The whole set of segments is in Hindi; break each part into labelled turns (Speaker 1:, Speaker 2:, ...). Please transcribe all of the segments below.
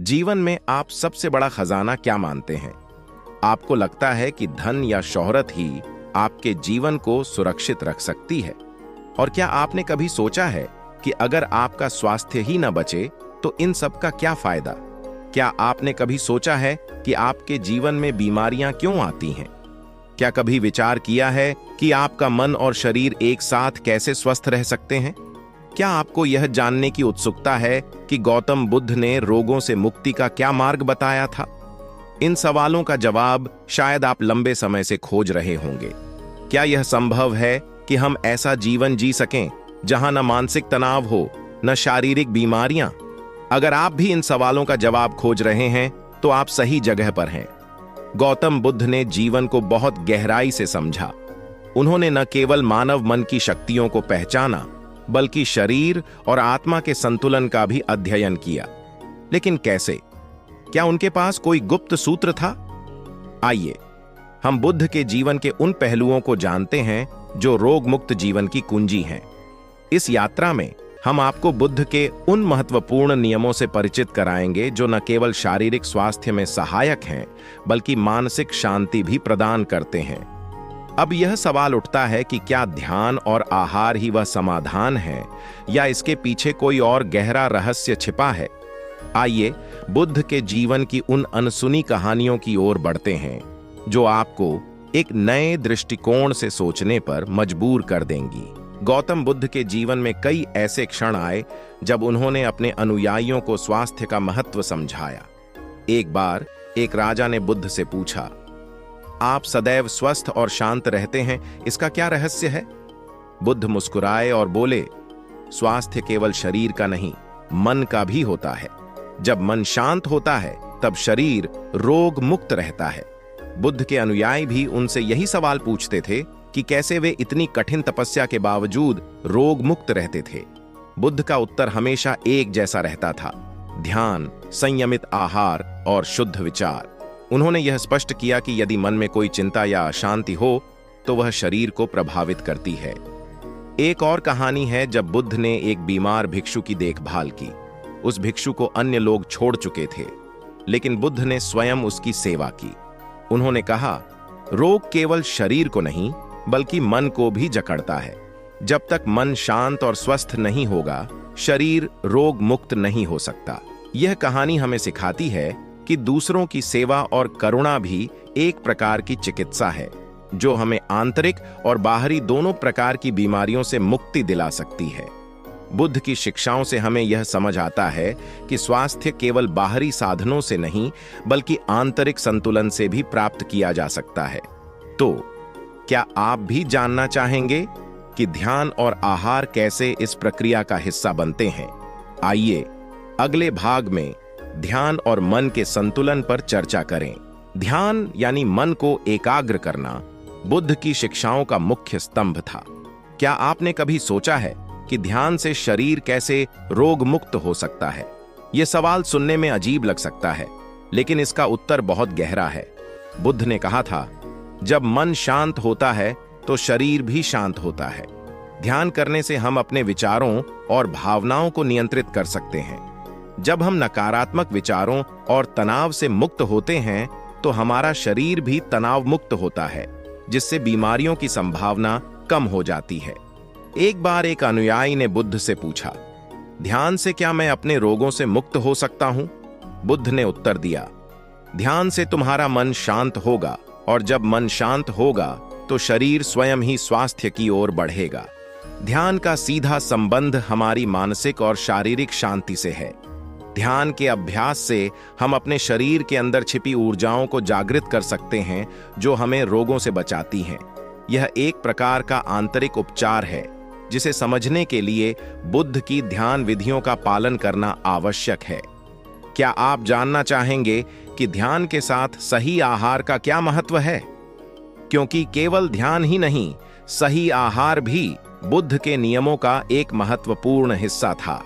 Speaker 1: जीवन में आप सबसे बड़ा खजाना क्या मानते हैं? आपको लगता है कि धन या शोहरत ही आपके जीवन को सुरक्षित रख सकती है? और क्या आपने कभी सोचा है कि अगर आपका स्वास्थ्य ही न बचे तो इन सब का क्या फायदा? क्या आपने कभी सोचा है कि आपके जीवन में बीमारियां क्यों आती हैं? क्या कभी विचार किया है कि आपका मन और शरीर एक साथ कैसे स्वस्थ रह सकते हैं? क्या आपको यह जानने की उत्सुकता है कि गौतम बुद्ध ने रोगों से मुक्ति का क्या मार्ग बताया था? इन सवालों का जवाब शायद आप लंबे समय से खोज रहे होंगे। क्या यह संभव है कि हम ऐसा जीवन जी सकें जहां न मानसिक तनाव हो, न शारीरिक बीमारियां? अगर आप भी इन सवालों का जवाब खोज रहे हैं तो आप सही जगह पर हैं। गौतम बुद्ध ने जीवन को बहुत गहराई से समझा। उन्होंने न केवल मानव मन की शक्तियों को पहचाना, बल्कि शरीर और आत्मा के संतुलन का भी अध्ययन किया। लेकिन कैसे? क्या उनके पास कोई गुप्त सूत्र था? आइए हम बुद्ध के जीवन के उन पहलुओं को जानते हैं जो रोग मुक्त जीवन की कुंजी हैं। इस यात्रा में हम आपको बुद्ध के उन महत्वपूर्ण नियमों से परिचित कराएंगे जो न केवल शारीरिक स्वास्थ्य में सहायक हैं, बल्कि मानसिक शांति भी प्रदान करते हैं। अब यह सवाल उठता है कि क्या ध्यान और आहार ही वह समाधान है या इसके पीछे कोई और गहरा रहस्य छिपा है? आइए बुद्ध के जीवन की उन अनसुनी कहानियों की ओर बढ़ते हैं जो आपको एक नए दृष्टिकोण से सोचने पर मजबूर कर देंगी। गौतम बुद्ध के जीवन में कई ऐसे क्षण आए जब उन्होंने अपने अनुयायियों को स्वास्थ्य का महत्व समझाया। एक बार एक राजा ने बुद्ध से पूछा, आप सदैव स्वस्थ और शांत रहते हैं, इसका क्या रहस्य है? बुद्ध मुस्कुराए और बोले, स्वास्थ्य केवल शरीर का नहीं, मन का भी होता है। जब मन शांत होता है तब शरीर रोग मुक्त रहता है। बुद्ध के अनुयायी भी उनसे यही सवाल पूछते थे कि कैसे वे इतनी कठिन तपस्या के बावजूद रोग मुक्त रहते थे। बुद्ध का उत्तर हमेशा एक जैसा रहता था, ध्यान, संयमित आहार और शुद्ध विचार। उन्होंने यह स्पष्ट किया कि यदि मन में कोई चिंता या अशांति हो तो वह शरीर को प्रभावित करती है। एक और कहानी है जब बुद्ध ने एक बीमार भिक्षु की देखभाल की। उस भिक्षु को अन्य लोग छोड़ चुके थे, लेकिन बुद्ध ने स्वयं उसकी सेवा की। उन्होंने कहा, रोग केवल शरीर को नहीं बल्कि मन को भी जकड़ता है। जब तक मन शांत और स्वस्थ नहीं होगा, शरीर रोग मुक्त नहीं हो सकता। यह कहानी हमें सिखाती है कि दूसरों की सेवा और करुणा भी एक प्रकार की चिकित्सा है, जो हमें आंतरिक और बाहरी दोनों प्रकार की बीमारियों से मुक्ति दिला सकती है। बुद्ध की शिक्षाओं से हमें यह समझ आता है कि स्वास्थ्य केवल बाहरी साधनों से नहीं बल्कि आंतरिक संतुलन से भी प्राप्त किया जा सकता है। तो क्या आप भी जानना चाहेंगे कि ध्यान और आहार कैसे इस प्रक्रिया का हिस्सा बनते हैं? आइए अगले भाग में ध्यान और मन के संतुलन पर चर्चा करें। ध्यान यानी मन को एकाग्र करना बुद्ध की शिक्षाओं का मुख्य स्तंभ था। क्या आपने कभी सोचा है कि ध्यान से शरीर कैसे रोग मुक्त हो सकता है? यह सवाल सुनने में अजीब लग सकता है, लेकिन इसका उत्तर बहुत गहरा है। बुद्ध ने कहा था, जब मन शांत होता है तो शरीर भी शांत होता है। ध्यान करने से हम अपने विचारों और भावनाओं को नियंत्रित कर सकते हैं। जब हम नकारात्मक विचारों और तनाव से मुक्त होते हैं तो हमारा शरीर भी तनाव मुक्त होता है, जिससे बीमारियों की संभावना कम हो जाती है। एक बार एक अनुयायी ने बुद्ध से पूछा, ध्यान से क्या मैं अपने रोगों से मुक्त हो सकता हूं? बुद्ध ने उत्तर दिया, ध्यान से तुम्हारा मन शांत होगा, और जब मन शांत होगा तो शरीर स्वयं ही स्वास्थ्य की ओर बढ़ेगा। ध्यान का सीधा संबंध हमारी मानसिक और शारीरिक शांति से है। ध्यान के अभ्यास से हम अपने शरीर के अंदर छिपी ऊर्जाओं को जागृत कर सकते हैं, जो हमें रोगों से बचाती हैं। यह एक प्रकार का आंतरिक उपचार है, जिसे समझने के लिए बुद्ध की ध्यान विधियों का पालन करना आवश्यक है। क्या आप जानना चाहेंगे कि ध्यान के साथ सही आहार का क्या महत्व है? क्योंकि केवल ध्यान ही नहीं, सही आहार भी बुद्ध के नियमों का एक महत्वपूर्ण हिस्सा था।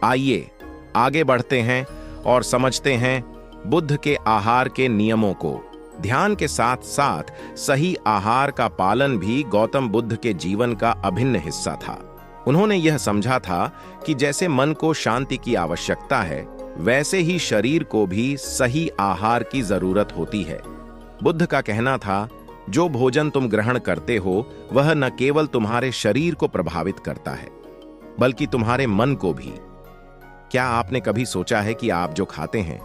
Speaker 1: आइए आगे बढ़ते हैं और समझते हैं बुद्ध के आहार के नियमों को। ध्यान के साथ साथ सही आहार का पालन भी गौतम बुद्ध के जीवन का अभिन्न हिस्सा था। उन्होंने यह समझा था कि जैसे मन को शांति की आवश्यकता है, वैसे ही शरीर को भी सही आहार की जरूरत होती है। बुद्ध का कहना था, जो भोजन तुम ग्रहण करते हो वह न केवल तुम्हारे शरीर को प्रभावित करता है बल्कि तुम्हारे मन को भी। क्या आपने कभी सोचा है कि आप जो खाते हैं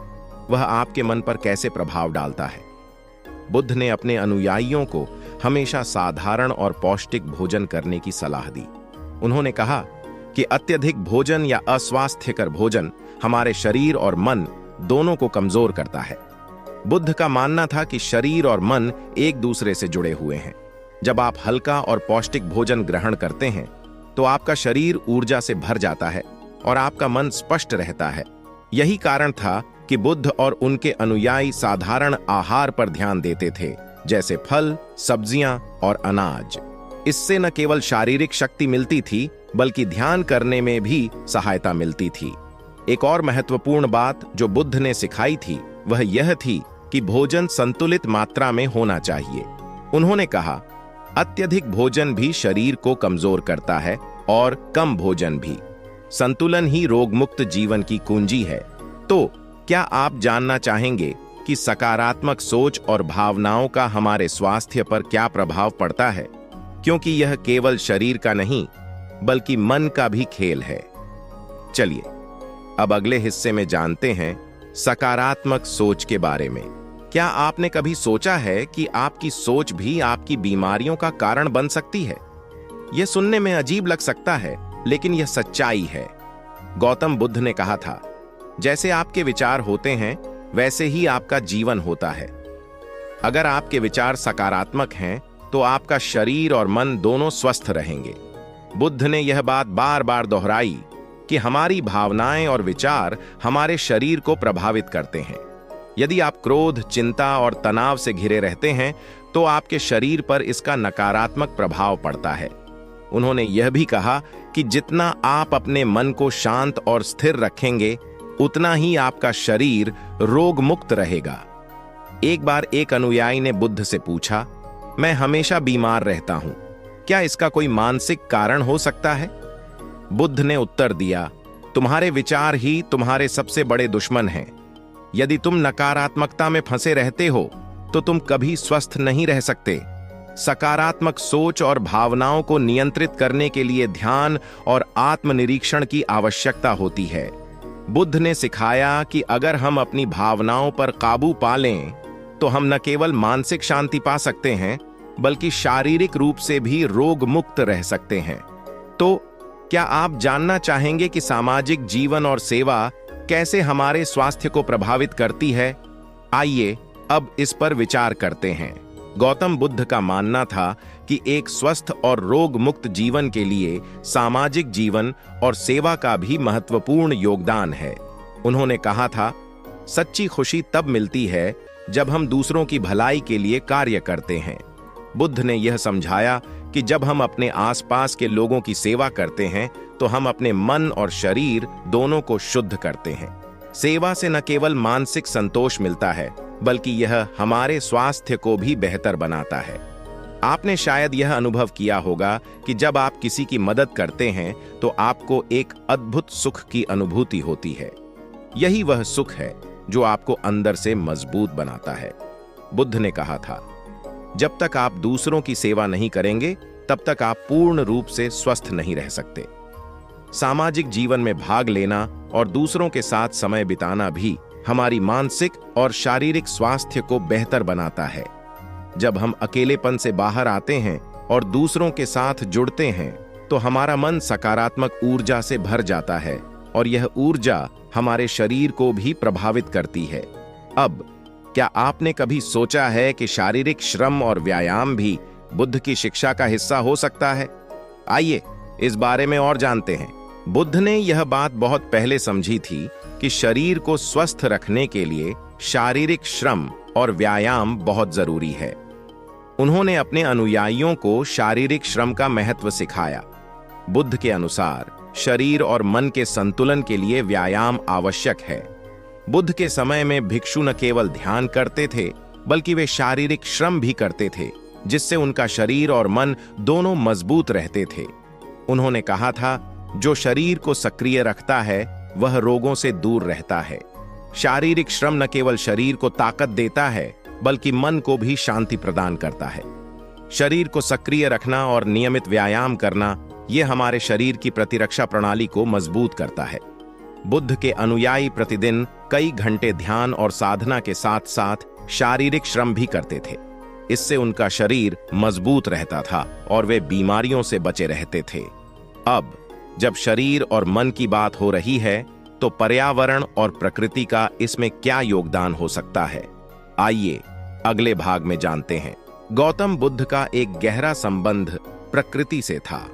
Speaker 1: वह आपके मन पर कैसे प्रभाव डालता है? बुद्ध ने अपने अनुयायियों को हमेशा साधारण और पौष्टिक भोजन करने की सलाह दी। उन्होंने कहा कि अत्यधिक भोजन या अस्वास्थ्यकर भोजन हमारे शरीर और मन दोनों को कमजोर करता है। बुद्ध का मानना था कि शरीर और मन एक दूसरे से जुड़े हुए हैं। जब आप हल्का और पौष्टिक भोजन ग्रहण करते हैं तो आपका शरीर ऊर्जा से भर जाता है और आपका मन स्पष्ट रहता है। यही कारण था कि बुद्ध और उनके अनुयायी साधारण आहार पर ध्यान देते थे, जैसे फल, सब्जियां और अनाज। इससे न केवल शारीरिक शक्ति मिलती थी बल्कि ध्यान करने में भी सहायता मिलती थी। एक और महत्वपूर्ण बात जो बुद्ध ने सिखाई थी वह यह थी कि भोजन संतुलित मात्रा में होना चाहिए। उन्होंने कहा, अत्यधिक भोजन भी शरीर को कमजोर करता है और कम भोजन भी। संतुलन ही रोगमुक्त जीवन की कुंजी है। तो क्या आप जानना चाहेंगे कि सकारात्मक सोच और भावनाओं का हमारे स्वास्थ्य पर क्या प्रभाव पड़ता है? क्योंकि यह केवल शरीर का नहीं बल्कि मन का भी खेल है। चलिए अब अगले हिस्से में जानते हैं सकारात्मक सोच के बारे में। क्या आपने कभी सोचा है कि आपकी सोच भी आपकी बीमारियों का कारण बन सकती है? यह सुनने में अजीब लग सकता है, लेकिन यह सच्चाई है। गौतम बुद्ध ने कहा था, जैसे आपके विचार होते हैं वैसे ही आपका जीवन होता है। अगर आपके विचार सकारात्मक हैं तो आपका शरीर और मन दोनों स्वस्थ रहेंगे। बुद्ध ने यह बात बार बार दोहराई कि हमारी भावनाएं और विचार हमारे शरीर को प्रभावित करते हैं। यदि आप क्रोध, चिंता और तनाव से घिरे रहते हैं तो आपके शरीर पर इसका नकारात्मक प्रभाव पड़ता है। उन्होंने यह भी कहा कि जितना आप अपने मन को शांत और स्थिर रखेंगे उतना ही आपका शरीर रोग मुक्त रहेगा। एक बार एक अनुयायी ने बुद्ध से पूछा, मैं हमेशा बीमार रहता हूं, क्या इसका कोई मानसिक कारण हो सकता है? बुद्ध ने उत्तर दिया, तुम्हारे विचार ही तुम्हारे सबसे बड़े दुश्मन हैं। यदि तुम नकारात्मकता में फंसे रहते हो तो तुम कभी स्वस्थ नहीं रह सकते। सकारात्मक सोच और भावनाओं को नियंत्रित करने के लिए ध्यान और आत्मनिरीक्षण की आवश्यकता होती है। बुद्ध ने सिखाया कि अगर हम अपनी भावनाओं पर काबू पा लें तो हम न केवल मानसिक शांति पा सकते हैं बल्कि शारीरिक रूप से भी रोग मुक्त रह सकते हैं। तो क्या आप जानना चाहेंगे कि सामाजिक जीवन और सेवा कैसे हमारे स्वास्थ्य को प्रभावित करती है? आइए अब इस पर विचार करते हैं। गौतम बुद्ध का मानना था कि एक स्वस्थ और रोग मुक्त जीवन के लिए सामाजिक जीवन और सेवा का भी महत्वपूर्ण योगदान है। उन्होंने कहा था, सच्ची खुशी तब मिलती है जब हम दूसरों की भलाई के लिए कार्य करते हैं। बुद्ध ने यह समझाया कि जब हम अपने आसपास के लोगों की सेवा करते हैं तो हम अपने मन और शरीर दोनों को शुद्ध करते हैं। सेवा से न केवल मानसिक संतोष मिलता है बल्कि यह हमारे स्वास्थ्य को भी बेहतर बनाता है। आपने शायद यह अनुभव किया होगा कि जब आप किसी की मदद करते हैं तो आपको एक अद्भुत सुख की अनुभूति होती है। यही वह सुख है जो आपको अंदर से मजबूत बनाता है। बुद्ध ने कहा था, जब तक आप दूसरों की सेवा नहीं करेंगे तब तक आप पूर्ण रूप से स्वस्थ नहीं रह सकते। सामाजिक जीवन में भाग लेना और दूसरों के साथ समय बिताना भी हमारी मानसिक और शारीरिक स्वास्थ्य को बेहतर बनाता है। जब हम अकेलेपन से बाहर आते हैं और दूसरों के साथ जुड़ते हैं तो हमारा मन सकारात्मक ऊर्जा से भर जाता है और यह ऊर्जा हमारे शरीर को भी प्रभावित करती है। अब क्या आपने कभी सोचा है कि शारीरिक श्रम और व्यायाम भी बुद्ध की शिक्षा का हिस्सा हो सकता है? आइए इस बारे में और जानते हैं। बुद्ध ने यह बात बहुत पहले समझी थी कि शरीर को स्वस्थ रखने के लिए शारीरिक श्रम और व्यायाम बहुत जरूरी है। उन्होंने अपने अनुयायियों को शारीरिक श्रम का महत्व सिखाया। बुद्ध के अनुसार शरीर और मन के संतुलन के लिए व्यायाम आवश्यक है। बुद्ध के समय में भिक्षु न केवल ध्यान करते थे बल्कि वे शारीरिक श्रम भी करते थे, जिससे उनका शरीर और मन दोनों मजबूत रहते थे। उन्होंने कहा था, जो शरीर को सक्रिय रखता है वह रोगों से दूर रहता है। शारीरिक श्रम न केवल शरीर को ताकत देता है बल्कि मन को भी शांति प्रदान करता है। शरीर को सक्रिय रखना और नियमित व्यायाम करना यह हमारे शरीर की प्रतिरक्षा प्रणाली को मजबूत करता है। बुद्ध के अनुयायी प्रतिदिन कई घंटे ध्यान और साधना के साथ साथ शारीरिक श्रम भी करते थे। इससे उनका शरीर मजबूत रहता था और वे बीमारियों से बचे रहते थे। अब जब शरीर और मन की बात हो रही है तो पर्यावरण और प्रकृति का इसमें क्या योगदान हो सकता है, आइए अगले भाग में जानते हैं। गौतम बुद्ध का एक गहरा संबंध प्रकृति से था।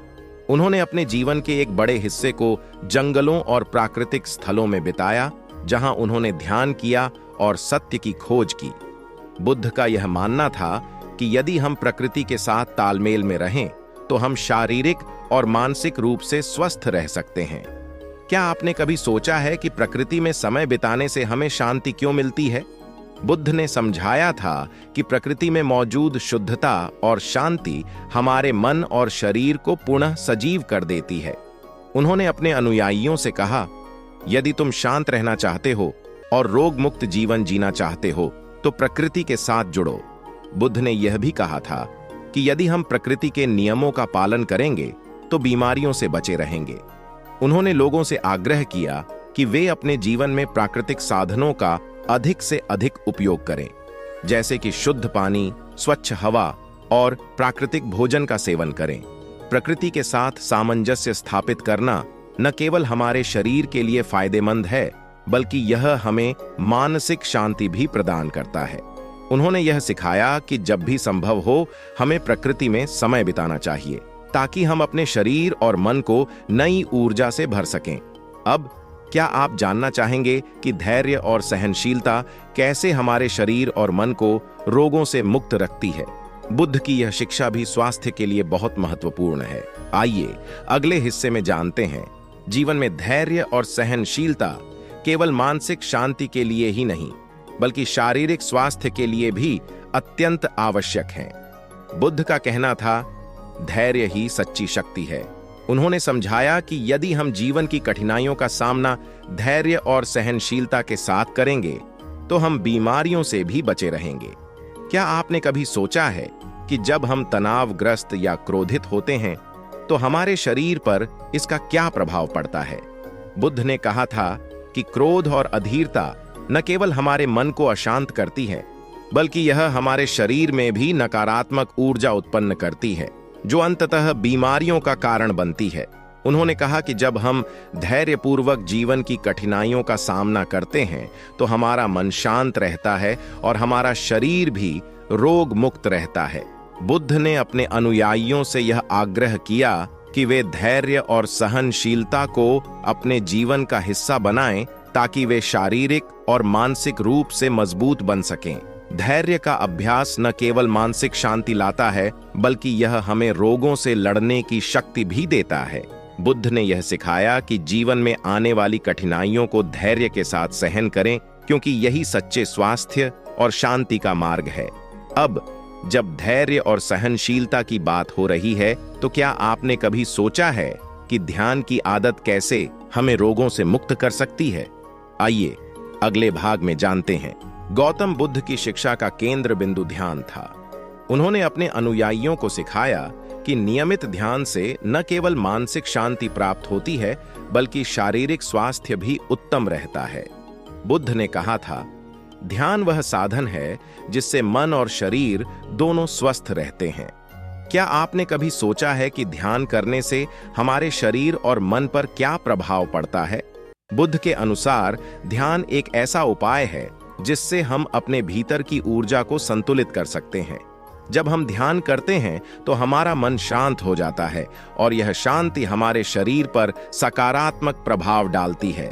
Speaker 1: उन्होंने अपने जीवन के एक बड़े हिस्से को जंगलों और प्राकृतिक स्थलों में बिताया, जहां उन्होंने ध्यान किया और सत्य की खोज की। बुद्ध का यह मानना था कि यदि हम प्रकृति के साथ तालमेल में रहें तो हम शारीरिक और मानसिक रूप से स्वस्थ रह सकते हैं। क्या आपने कभी सोचा है कि प्रकृति में समय बिताने से हमें शांति क्यों मिलती है? बुद्ध ने समझाया था कि प्रकृति में मौजूद शुद्धता और शांति हमारे मन और शरीर को पुनः सजीव कर देती है। उन्होंने अपने अनुयायियों से कहा, यदि तुम शांत रहना चाहते हो और रोग मुक्त जीवन जीना चाहते हो तो प्रकृति के साथ जुड़ो। बुद्ध ने यह भी कहा था कि यदि हम प्रकृति के नियमों का पालन करेंगे तो बीमारियों से बचे रहेंगे। उन्होंने लोगों से आग्रह किया कि वे अपने जीवन में प्राकृतिक साधनों का अधिक से अधिक उपयोग करें, जैसे कि शुद्ध पानी, स्वच्छ हवा और प्राकृतिक भोजन का सेवन करें। प्रकृति के साथ सामंजस्य स्थापित करना न केवल हमारे शरीर के लिए फायदेमंद है बल्कि यह हमें मानसिक शांति भी प्रदान करता है। उन्होंने यह सिखाया कि जब भी संभव हो हमें प्रकृति में समय बिताना चाहिए ताकि हम अपने शरीर और मन को नई ऊर्जा से भर सकें। अब क्या आप जानना चाहेंगे कि धैर्य और सहनशीलता कैसे हमारे शरीर और मन को रोगों से मुक्त रखती है? बुद्ध की यह शिक्षा भी स्वास्थ्य के लिए बहुत महत्वपूर्ण है। आइए अगले हिस्से में जानते हैं। जीवन में धैर्य और सहनशीलता केवल मानसिक शांति के लिए ही नहीं बल्कि शारीरिक स्वास्थ्य के लिए भी अत्यंत आवश्यक है। बुद्ध का कहना था, धैर्य ही सच्ची शक्ति है। उन्होंने समझाया कि यदि हम जीवन की कठिनाइयों का सामना धैर्य और सहनशीलता के साथ करेंगे तो हम बीमारियों से भी बचे रहेंगे। क्या आपने कभी सोचा है कि जब हम तनावग्रस्त या क्रोधित होते हैं तो हमारे शरीर पर इसका क्या प्रभाव पड़ता है? बुद्ध ने कहा था कि क्रोध और अधीरता न केवल हमारे मन को अशांत करती है बल्कि यह हमारे शरीर में भी नकारात्मक ऊर्जा उत्पन्न करती है जो अंततः बीमारियों का कारण बनती है। उन्होंने कहा कि जब हम धैर्यपूर्वक जीवन की कठिनाइयों का सामना करते हैं तो हमारा मन शांत रहता है और हमारा शरीर भी रोग मुक्त रहता है। बुद्ध ने अपने अनुयायियों से यह आग्रह किया कि वे धैर्य और सहनशीलता को अपने जीवन का हिस्सा बनाएं ताकि वे शारीरिक और मानसिक रूप से मजबूत बन सकें। धैर्य का अभ्यास न केवल मानसिक शांति लाता है बल्कि यह हमें रोगों से लड़ने की शक्ति भी देता है। बुद्ध ने यह सिखाया कि जीवन में आने वाली कठिनाइयों को धैर्य के साथ सहन करें क्योंकि यही सच्चे स्वास्थ्य और शांति का मार्ग है। अब जब धैर्य और सहनशीलता की बात हो रही है तो क्या आपने कभी सोचा है कि ध्यान की आदत कैसे हमें रोगों से मुक्त कर सकती है? आइए अगले भाग में जानते हैं। गौतम बुद्ध की शिक्षा का केंद्र बिंदु ध्यान था। उन्होंने अपने अनुयायियों को सिखाया कि नियमित ध्यान से न केवल मानसिक शांति प्राप्त होती है बल्कि शारीरिक स्वास्थ्य भी उत्तम रहता है। बुद्ध ने कहा था, ध्यान वह साधन है जिससे मन और शरीर दोनों स्वस्थ रहते हैं। क्या आपने कभी सोचा है कि ध्यान करने से हमारे शरीर और मन पर क्या प्रभाव पड़ता है? बुद्ध के अनुसार ध्यान एक ऐसा उपाय है जिससे हम अपने भीतर की ऊर्जा को संतुलित कर सकते हैं। जब हम ध्यान करते हैं तो हमारा मन शांत हो जाता है और यह शांति हमारे शरीर पर सकारात्मक प्रभाव डालती है।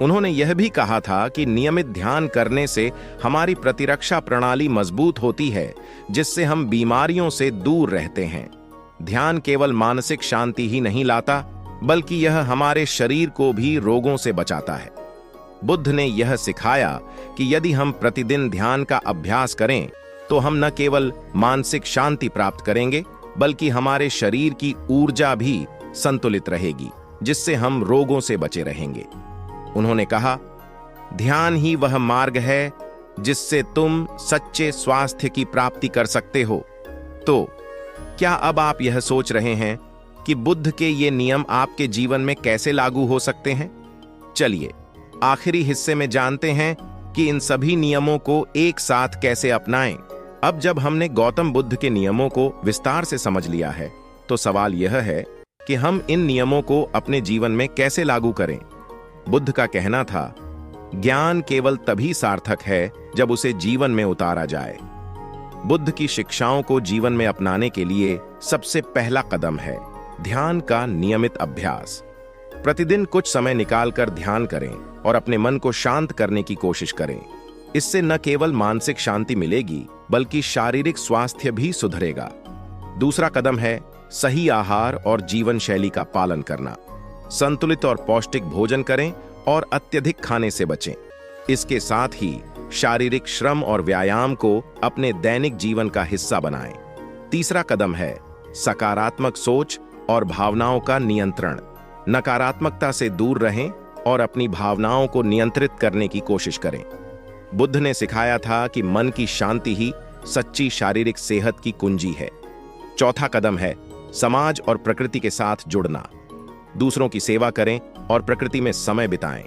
Speaker 1: उन्होंने यह भी कहा था कि नियमित ध्यान करने से हमारी प्रतिरक्षा प्रणाली मजबूत होती है जिससे हम बीमारियों से दूर रहते हैं। ध्यान केवल मानसिक शांति ही नहीं लाता बल्कि यह हमारे शरीर को भी रोगों से बचाता है। बुद्ध ने यह सिखाया कि यदि हम प्रतिदिन ध्यान का अभ्यास करें तो हम न केवल मानसिक शांति प्राप्त करेंगे बल्कि हमारे शरीर की ऊर्जा भी संतुलित रहेगी जिससे हम रोगों से बचे रहेंगे। उन्होंने कहा, ध्यान ही वह मार्ग है जिससे तुम सच्चे स्वास्थ्य की प्राप्ति कर सकते हो। तो क्या अब आप यह सोच रहे हैं कि बुद्ध के ये नियम आपके जीवन में कैसे लागू हो सकते हैं? चलिए आखिरी हिस्से में जानते हैं कि इन सभी नियमों को एक साथ कैसे अपनाएं। अब जब हमने गौतम बुद्ध के नियमों को विस्तार से समझ लिया है, तो सवाल यह है कि हम इन नियमों को अपने जीवन में कैसे लागू करें। बुद्ध का कहना था, ज्ञान केवल तभी सार्थक है जब उसे जीवन में उतारा जाए। बुद्ध की शिक्षाओं को जीवन में अपनाने के लिए सबसे पहला कदम है ध्यान का नियमित अभ्यास। प्रतिदिन कुछ समय निकालकर ध्यान करें और अपने मन को शांत करने की कोशिश करें। इससे न केवल मानसिक शांति मिलेगी, बल्कि शारीरिक स्वास्थ्य भी सुधरेगा। दूसरा कदम है सही आहार और जीवन शैली का पालन करना। संतुलित और पौष्टिक भोजन करें और अत्यधिक खाने से बचें। इसके साथ ही शारीरिक श्रम और व्यायाम को अपने दैनिक जीवन का हिस्सा बनाएं। तीसरा कदम है सकारात्मक सोच और भावनाओं का नियंत्रण। नकारात्मकता से दूर रहें और अपनी भावनाओं को नियंत्रित करने की कोशिश करें। बुद्ध ने सिखाया था कि मन की शांति ही सच्ची शारीरिक सेहत की कुंजी है। चौथा कदम है समाज और प्रकृति के साथ जुड़ना। दूसरों की सेवा करें और प्रकृति में समय बिताएं।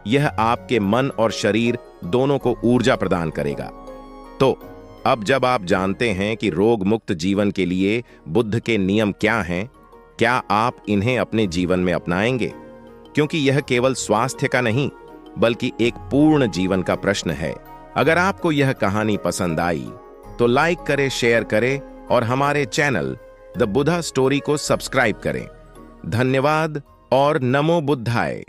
Speaker 1: यह आपके मन और शरीर दोनों को ऊर्जा प्रदान करेगा। तो अब जब आप जानते हैं कि रोग मुक्त जीवन के लिए बुद्ध के नियम क्या हैं, क्या आप इन्हें अपने जीवन में अपनाएंगे? क्योंकि यह केवल स्वास्थ्य का नहीं, बल्कि एक पूर्ण जीवन का प्रश्न है। अगर आपको यह कहानी पसंद आई तो लाइक करें, शेयर करें और हमारे चैनल द बुद्धा स्टोरी को सब्सक्राइब करें। धन्यवाद और नमो बुद्धाय।